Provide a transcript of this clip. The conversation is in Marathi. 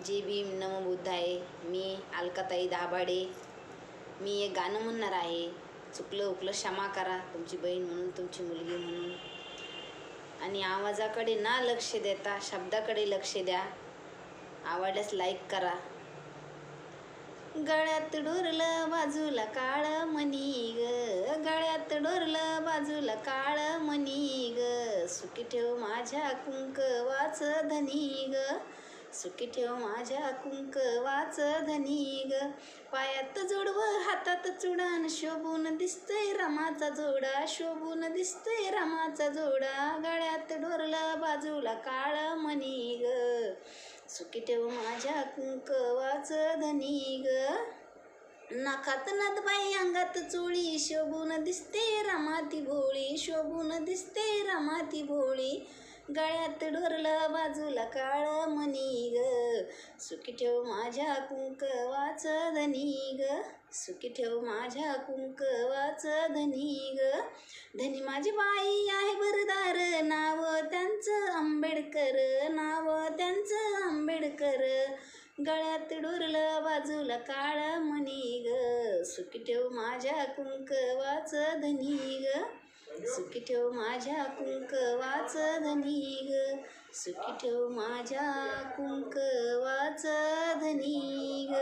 जय भीम नमो बुद्धाय. मी अलकाताई दाभाडे. मी एक गाणं म्हणणार आहे. चुकलं उकलं क्षमा करा, तुमची बहीण म्हणून, तुमची मुलगी म्हणून. आणि आवाजाकडे ना लक्ष देता शब्दाकडे लक्ष द्या. आवडल्यास लाईक करा. गळ्यात डोरलं बाजूला काळ मणी ग, गळ्यात डोरलं बाजूला काळ मणी ग, सुखी ठेव माझ्या कुंकवाच धनी ग, सुखी ठेव माझ्या कुंकवाच धनी ग. पायात जोडव हातात चुडान, शोभून दिसतंय रामाचा जोडा, शोभून दिसतंय रामाचा जोडा, गळ्यात डोरलं बाजूला काळ मणी ग, सुखी ठेव माझ्या कुंकवाच धनी ग. नाकात नदबाई अंगात चोळी, शोभून दिसते रामाती भोळी, शोभून दिसते रामाती भोळी, गळ्यात डोरलं बाजूला काळ मणी ग, सुखी ठेव माझ्या कुंकवाच धनी ग, सुखी ठेव माझ्या कुंकवाच धनी ग. धनी माझी बाई आहे बरदार, नाव त्यांचं आंबेडकर, नाव त्यांचं आंबेडकर, गळ्यात डोरलं बाजूला काळ मणी ग, सुखी ठेव माझ्या कुंकवाच धनी ग, सुखी ठेव माझ्या कुंकवाच धनी ग, सुखी ठेव माझ्या कुंकवाच धनी ग.